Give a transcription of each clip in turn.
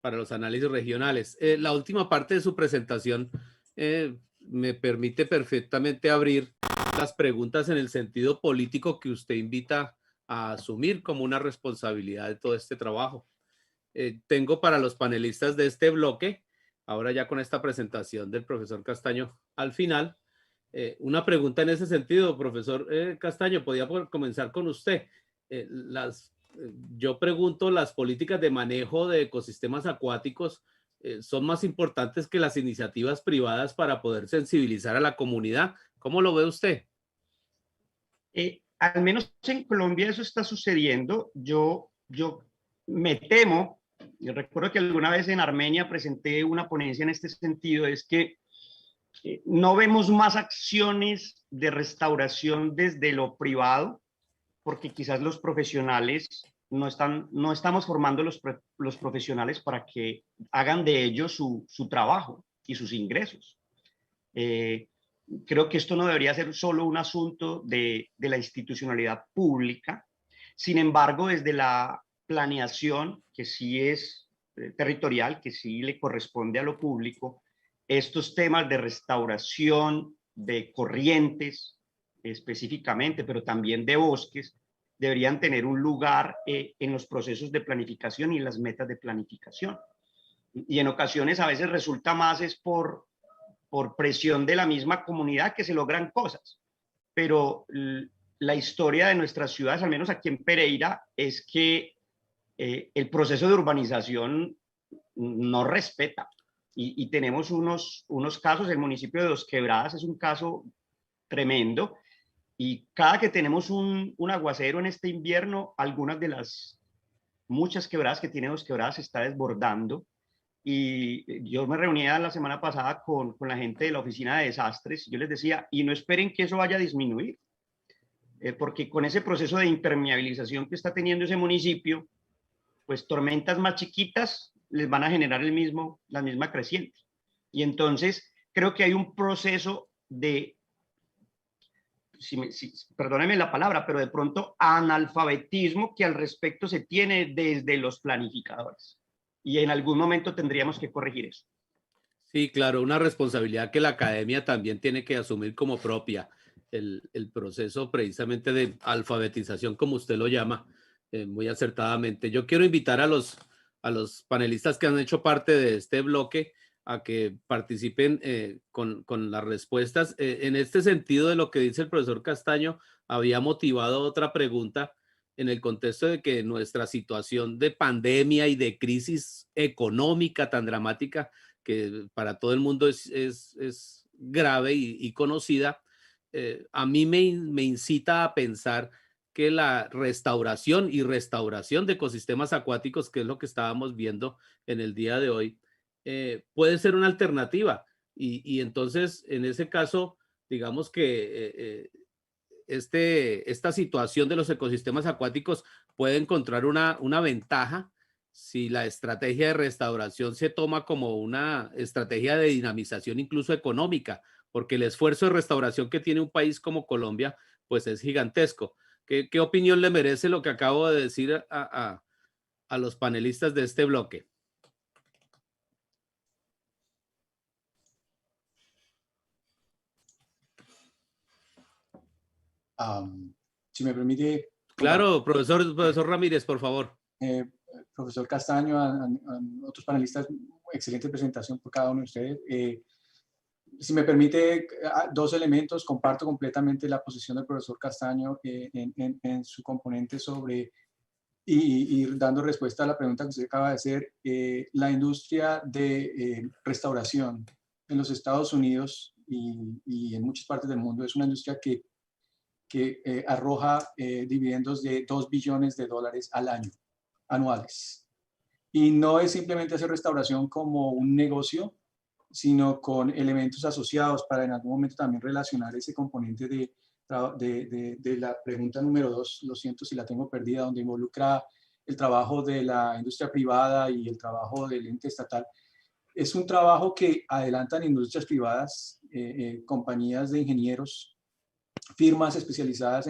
para los análisis regionales. La última parte de su presentación me permite perfectamente abrir las preguntas en el sentido político que usted invita a asumir como una responsabilidad de todo este trabajo. Tengo para los panelistas de este bloque, ahora ya con esta presentación del profesor Castaño al final, una pregunta en ese sentido, profesor Castaño, podría comenzar con usted. Yo pregunto, ¿las políticas de manejo de ecosistemas acuáticos son más importantes que las iniciativas privadas para poder sensibilizar a la comunidad? ¿Cómo lo ve usted? Al menos en Colombia eso está sucediendo. Yo me temo, yo recuerdo que alguna vez en Armenia presenté una ponencia en este sentido, es que no vemos más acciones de restauración desde lo privado, porque quizás los profesionales no estamos formando los profesionales para que hagan de ellos su trabajo y sus ingresos. Creo que esto no debería ser solo un asunto de la institucionalidad pública. Sin embargo, desde la planeación, que sí es territorial, que sí le corresponde a lo público, estos temas de restauración de corrientes específicamente, pero también de bosques, deberían tener un lugar en los procesos de planificación y en las metas de planificación. Y en ocasiones a veces resulta más es por presión de la misma comunidad que se logran cosas. Pero la historia de nuestras ciudades, al menos aquí en Pereira, es que el proceso de urbanización no respeta. Y tenemos unos casos, el municipio de Dos Quebradas es un caso tremendo, y cada que tenemos un aguacero en este invierno, algunas de las muchas quebradas que tiene Dos Quebradas se está desbordando. Y yo me reunía la semana pasada con la gente de la oficina de desastres y yo les decía, y no esperen que eso vaya a disminuir, porque con ese proceso de impermeabilización que está teniendo ese municipio, pues tormentas más chiquitas les van a generar la misma creciente. Y entonces creo que hay un proceso de, perdónenme la palabra, pero de pronto analfabetismo que al respecto se tiene desde los planificadores. Y en algún momento tendríamos que corregir eso. Sí, claro, una responsabilidad que la academia también tiene que asumir como propia, el proceso precisamente de alfabetización, como usted lo llama, muy acertadamente. Yo quiero invitar a los panelistas que han hecho parte de este bloque a que participen con las respuestas. En este sentido de lo que dice el profesor Castaño, había motivado otra pregunta en el contexto de que nuestra situación de pandemia y de crisis económica tan dramática que para todo el mundo es grave y conocida, a mí me incita a pensar que la restauración y restauración de ecosistemas acuáticos, que es lo que estábamos viendo en el día de hoy, puede ser una alternativa. Y entonces, en ese caso, digamos que esta situación de los ecosistemas acuáticos puede encontrar una ventaja si la estrategia de restauración se toma como una estrategia de dinamización incluso económica, porque el esfuerzo de restauración que tiene un país como Colombia, pues es gigantesco. ¿Qué opinión le merece lo que acabo de decir a los panelistas de este bloque? Si me permite Claro, profesor Ramírez, por favor. Profesor Castaño, a otros panelistas, excelente presentación por cada uno de ustedes. Si me permite, dos elementos, comparto completamente la posición del profesor Castaño en su componente sobre, y dando respuesta a la pregunta que usted acaba de hacer, la industria de restauración en los Estados Unidos y en muchas partes del mundo es una industria que arroja dividendos de $2 billones al año, anuales. Y no es simplemente hacer restauración como un negocio, sino con elementos asociados para en algún momento también relacionar ese componente de la pregunta número 2, lo siento si la tengo perdida, donde involucra el trabajo de la industria privada y el trabajo del ente estatal. Es un trabajo que adelantan industrias privadas, compañías de ingenieros, firmas especializadas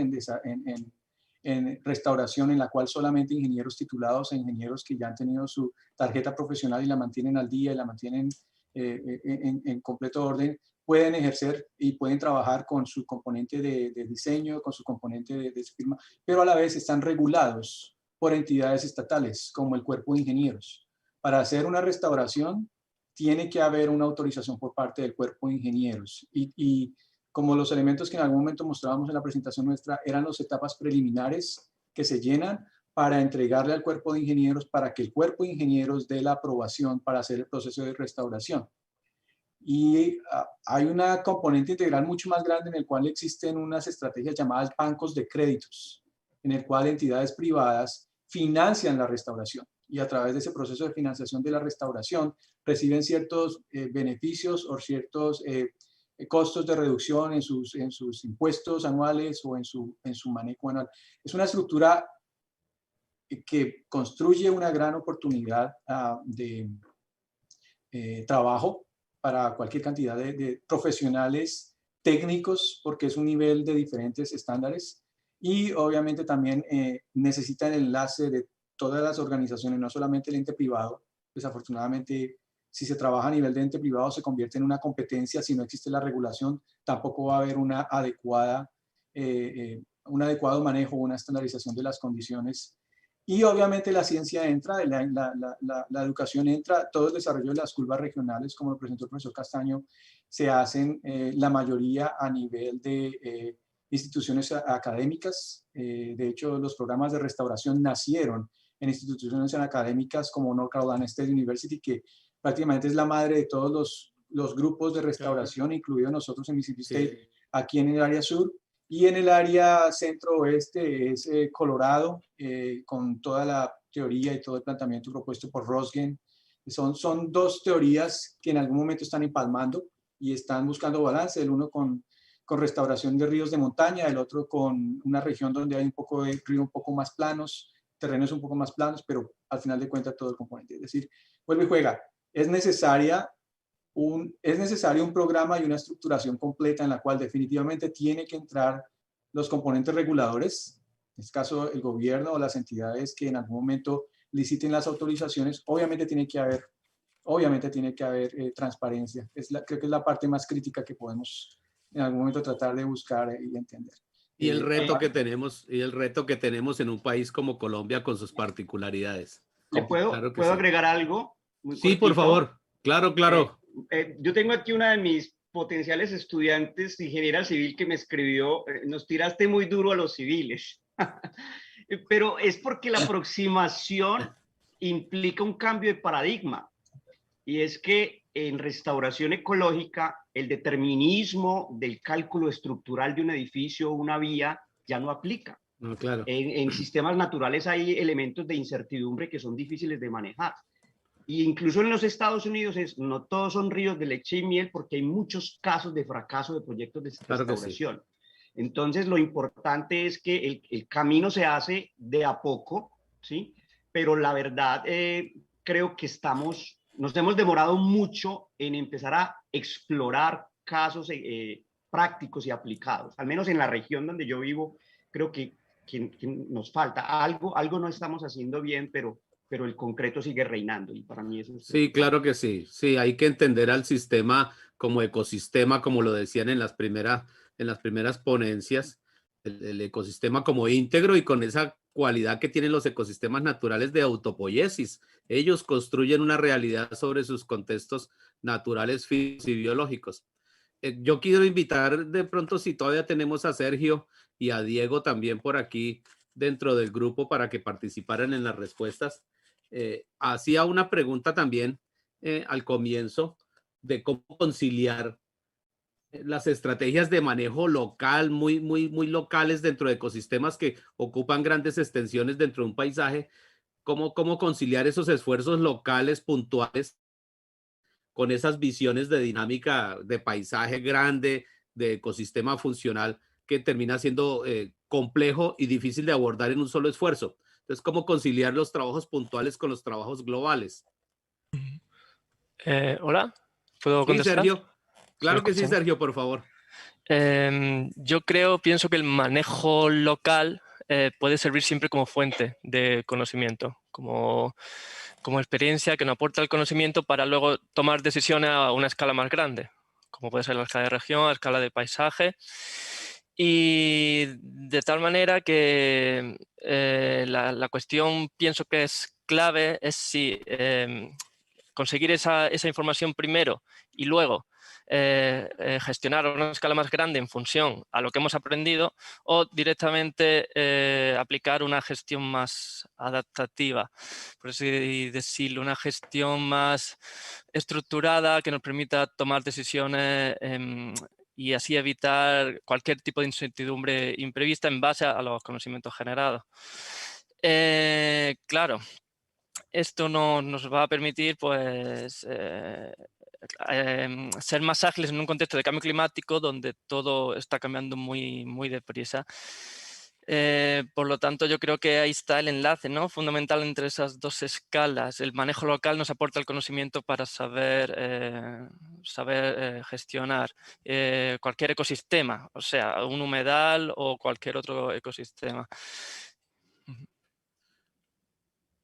en restauración, en la cual solamente ingenieros titulados e ingenieros que ya han tenido su tarjeta profesional y la mantienen al día y la mantienen en completo orden, pueden ejercer y pueden trabajar con su componente de diseño, con su componente de firma, pero a la vez están regulados por entidades estatales, como el Cuerpo de Ingenieros. Para hacer una restauración, tiene que haber una autorización por parte del Cuerpo de Ingenieros. Y como los elementos que en algún momento mostrábamos en la presentación nuestra eran las etapas preliminares que se llenan para entregarle al Cuerpo de Ingenieros para que el Cuerpo de Ingenieros dé la aprobación para hacer el proceso de restauración. Y hay una componente integral mucho más grande en el cual existen unas estrategias llamadas bancos de créditos, en el cual entidades privadas financian la restauración y a través de ese proceso de financiación de la restauración reciben ciertos beneficios o ciertos costos de reducción en sus impuestos anuales o en su manejo anual. Es una estructura que construye una gran oportunidad de trabajo para cualquier cantidad de profesionales técnicos, porque es un nivel de diferentes estándares, y obviamente también necesita el enlace de todas las organizaciones, no solamente el ente privado. Desafortunadamente, si se trabaja a nivel de ente privado, se convierte en una competencia. Si no existe la regulación, tampoco va a haber un adecuado manejo, una estandarización de las condiciones. Y obviamente la ciencia entra, la educación entra, todo el desarrollo de las curvas regionales, como lo presentó el profesor Castaño, se hacen la mayoría a nivel de instituciones académicas. De hecho, los programas de restauración nacieron en instituciones académicas como North Carolina State University, que prácticamente es la madre de todos los grupos de restauración, incluidos nosotros en Mississippi State, aquí en el área sur. Y en el área centro-oeste es Colorado, con toda la teoría y todo el planteamiento propuesto por Rosgen. Son dos teorías que en algún momento están empalmando y están buscando balance, el uno con restauración de ríos de montaña, el otro con una región donde hay un poco de río un poco más planos, terrenos un poco más planos, pero al final de cuentas todo el componente. Es decir, vuelve y juega. Es necesario un programa y una estructuración completa en la cual definitivamente tiene que entrar los componentes reguladores, en este caso el gobierno o las entidades que en algún momento liciten las autorizaciones. Obviamente tiene que haber transparencia. Creo que es la parte más crítica que podemos en algún momento tratar de buscar y entender. Y el reto que tenemos en un país como Colombia con sus particularidades. ¿Le puedo sí. agregar algo? Muy sí, cortito? por favor. Claro. Yo tengo aquí una de mis potenciales estudiantes, ingeniera civil, que me escribió, nos tiraste muy duro a los civiles. Pero es porque la aproximación implica un cambio de paradigma. Y es que en restauración ecológica, el determinismo del cálculo estructural de un edificio o una vía ya no aplica. No, claro. En sistemas naturales hay elementos de incertidumbre que son difíciles de manejar. Y incluso en los Estados Unidos no todos son ríos de leche y miel, porque hay muchos casos de fracaso de proyectos de restauración. Claro, sí. Entonces, lo importante es que el camino se hace de a poco, ¿sí? Pero la verdad, creo que nos hemos demorado mucho en empezar a explorar casos prácticos y aplicados. Al menos en la región donde yo vivo, creo que nos falta algo no estamos haciendo bien, pero el concreto sigue reinando, y para mí eso es... Sí, claro que sí. Sí, hay que entender al sistema como ecosistema, como lo decían en las primeras ponencias, el ecosistema como íntegro y con esa cualidad que tienen los ecosistemas naturales de autopoiesis. Ellos construyen una realidad sobre sus contextos naturales, físicos y biológicos. Yo quiero invitar de pronto, si todavía tenemos a Sergio y a Diego también por aquí dentro del grupo para que participaran en las respuestas. Hacía una pregunta también al comienzo de cómo conciliar las estrategias de manejo local, muy locales dentro de ecosistemas que ocupan grandes extensiones dentro de un paisaje, cómo conciliar esos esfuerzos locales puntuales con esas visiones de dinámica de paisaje grande, de ecosistema funcional, que termina siendo complejo y difícil de abordar en un solo esfuerzo. Entonces, ¿cómo conciliar los trabajos puntuales con los trabajos globales? Hola, ¿puedo contestar? Sí, Sergio. Claro que sí, Sergio, por favor. Yo pienso que el manejo local puede servir siempre como fuente de conocimiento, como experiencia que nos aporta el conocimiento para luego tomar decisiones a una escala más grande, como puede ser la escala de región, la escala de paisaje. Y de tal manera que la cuestión, pienso que es clave, es si conseguir esa información primero y luego gestionar a una escala más grande en función a lo que hemos aprendido, o directamente aplicar una gestión más adaptativa, por así decirlo, una gestión más estructurada que nos permita tomar decisiones y así evitar cualquier tipo de incertidumbre imprevista en base a los conocimientos generados. Claro, esto nos va a permitir, pues, ser más ágiles en un contexto de cambio climático donde todo está cambiando muy, muy deprisa. Por lo tanto, yo creo que ahí está el enlace, ¿no?, fundamental entre esas dos escalas. El manejo local nos aporta el conocimiento para saber gestionar cualquier ecosistema, o sea, un humedal o cualquier otro ecosistema.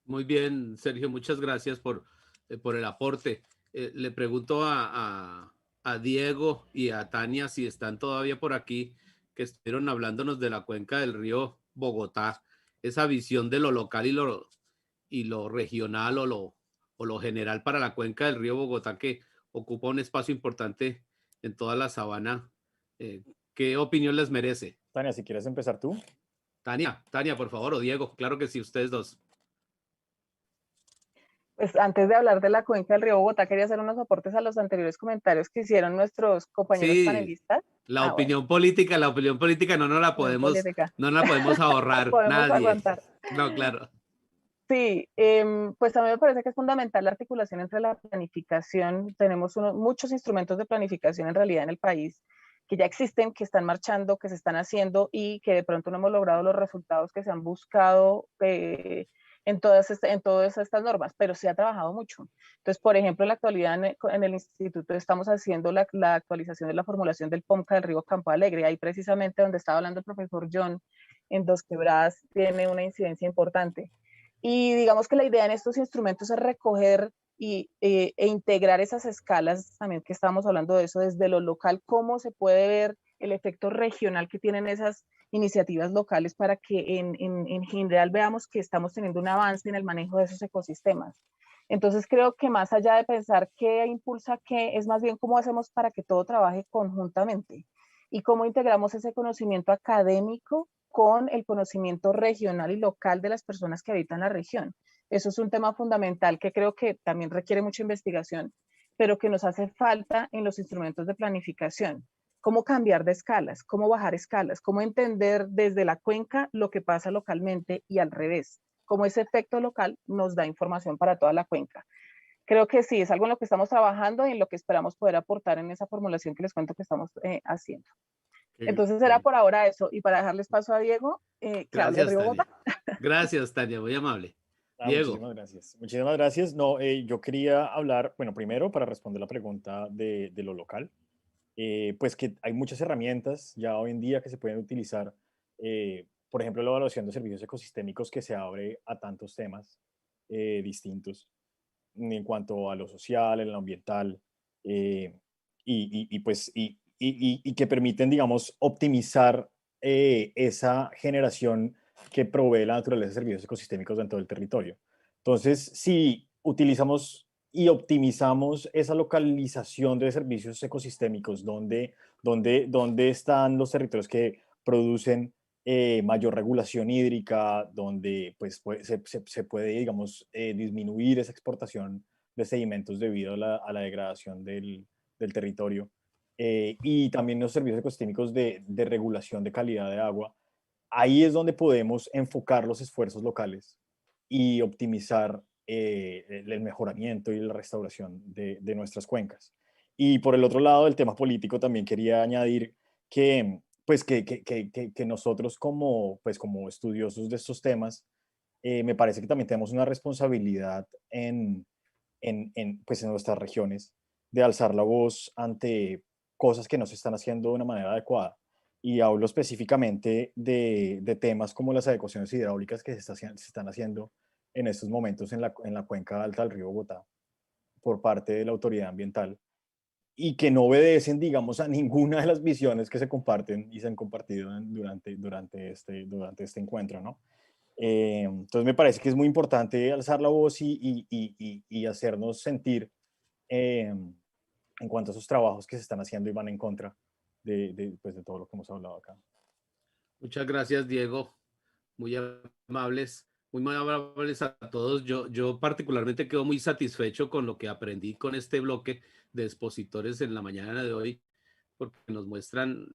Muy bien, Sergio, muchas gracias por el aporte. Le pregunto a Diego y a Tania si están todavía por aquí, que estuvieron hablándonos de la cuenca del río Bogotá, esa visión de lo local y lo regional o lo general para la cuenca del río Bogotá, que ocupa un espacio importante en toda la sabana. ¿Qué opinión les merece? Tania, si quieres empezar tú. Tania, por favor, o Diego, claro que sí, ustedes dos. Pues antes de hablar de la cuenca del río Bogotá, quería hacer unos aportes a los anteriores comentarios que hicieron nuestros compañeros Sí, panelistas. la Bueno, opinión política no nos la opinión política. no la podemos ahorrar Podemos nadie. aguantar. No, claro. Sí, pues a mí me parece que es fundamental la articulación entre la planificación. Tenemos muchos instrumentos de planificación en realidad en el país que ya existen, que están marchando, que se están haciendo y que de pronto no hemos logrado los resultados que se han buscado en todas estas normas, pero se ha trabajado mucho. Entonces, por ejemplo, en la actualidad en el instituto estamos haciendo la actualización de la formulación del POMCA del río Campo Alegre, ahí precisamente donde estaba hablando el profesor John, en Dos Quebradas tiene una incidencia importante. Y digamos que la idea en estos instrumentos es recoger e integrar esas escalas, también que estábamos hablando de eso, desde lo local, cómo se puede ver el efecto regional que tienen esas iniciativas locales para que en general veamos que estamos teniendo un avance en el manejo de esos ecosistemas. Entonces creo que más allá de pensar qué impulsa qué, es más bien cómo hacemos para que todo trabaje conjuntamente y cómo integramos ese conocimiento académico con el conocimiento regional y local de las personas que habitan la región. Eso es un tema fundamental que creo que también requiere mucha investigación, pero que nos hace falta en los instrumentos de planificación. Cómo cambiar de escalas, cómo bajar escalas, cómo entender desde la cuenca lo que pasa localmente y al revés, cómo ese efecto local nos da información para toda la cuenca. Creo que sí, es algo en lo que estamos trabajando y en lo que esperamos poder aportar en esa formulación que les cuento que estamos haciendo. Entonces era por ahora eso. Y para dejarles paso a Diego, que hable del Gracias, río Tania. Bogotá. Gracias, Tania, muy amable. Diego. Muchísimas gracias. Muchísimas gracias. No, yo quería hablar, bueno, primero para responder la pregunta de lo local, pues que hay muchas herramientas ya hoy en día que se pueden utilizar. Por ejemplo, la evaluación de servicios ecosistémicos que se abre a tantos temas distintos en cuanto a lo social, en lo ambiental, pues, y que permiten, digamos, optimizar esa generación que provee la naturaleza de servicios ecosistémicos dentro del territorio. Entonces, si utilizamos y optimizamos esa localización de servicios ecosistémicos, donde están los territorios que producen mayor regulación hídrica, donde pues, se puede, digamos, disminuir esa exportación de sedimentos debido a la degradación del territorio. Y también los servicios ecosistémicos de regulación de calidad de agua. Ahí es donde podemos enfocar los esfuerzos locales y optimizar el mejoramiento y la restauración de nuestras cuencas. Y por el otro lado, el tema político, también quería añadir que pues que nosotros pues como estudiosos de estos temas, me parece que también tenemos una responsabilidad pues en nuestras regiones de alzar la voz ante cosas que no se están haciendo de una manera adecuada. y hablo específicamente de temas como las adecuaciones hidráulicas que se están haciendo en estos momentos en la cuenca alta del río Bogotá por parte de la autoridad ambiental y que no obedecen, digamos, a ninguna de las visiones que se comparten y se han compartido durante este encuentro, ¿no? Entonces me parece que es muy importante alzar la voz y hacernos sentir en cuanto a esos trabajos que se están haciendo y van en contra pues, de todo lo que hemos hablado acá. Muchas gracias, Diego. Muy muy amables a todos. Yo particularmente quedo muy satisfecho con lo que aprendí con este bloque de expositores en la mañana de hoy, porque nos muestran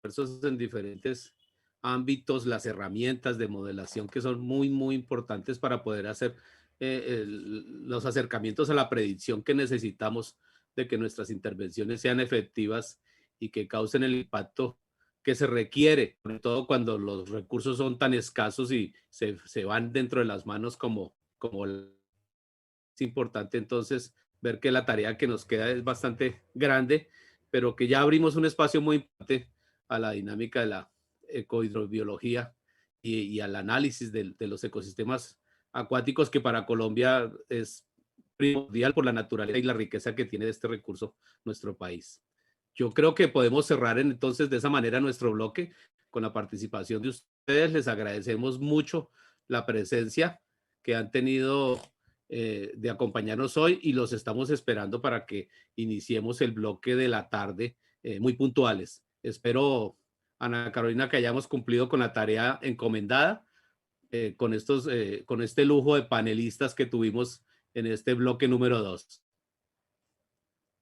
esfuerzos en diferentes ámbitos, las herramientas de modelación que son muy importantes para poder hacer los acercamientos a la predicción que necesitamos de que nuestras intervenciones sean efectivas y que causen el impacto que se requiere, sobre todo cuando los recursos son tan escasos y se van dentro de las manos como es importante entonces ver que la tarea que nos queda es bastante grande, pero que ya abrimos un espacio muy importante a la dinámica de la ecohidrobiología y al análisis de los ecosistemas acuáticos, que para Colombia es primordial por la naturaleza y la riqueza que tiene de este recurso nuestro país. Yo creo que podemos cerrar entonces de esa manera nuestro bloque con la participación de ustedes. Les agradecemos mucho la presencia que han tenido de acompañarnos hoy y los estamos esperando para que iniciemos el bloque de la tarde muy puntuales. Espero, Ana Carolina, que hayamos cumplido con la tarea encomendada con este lujo de panelistas que tuvimos en este bloque número 2.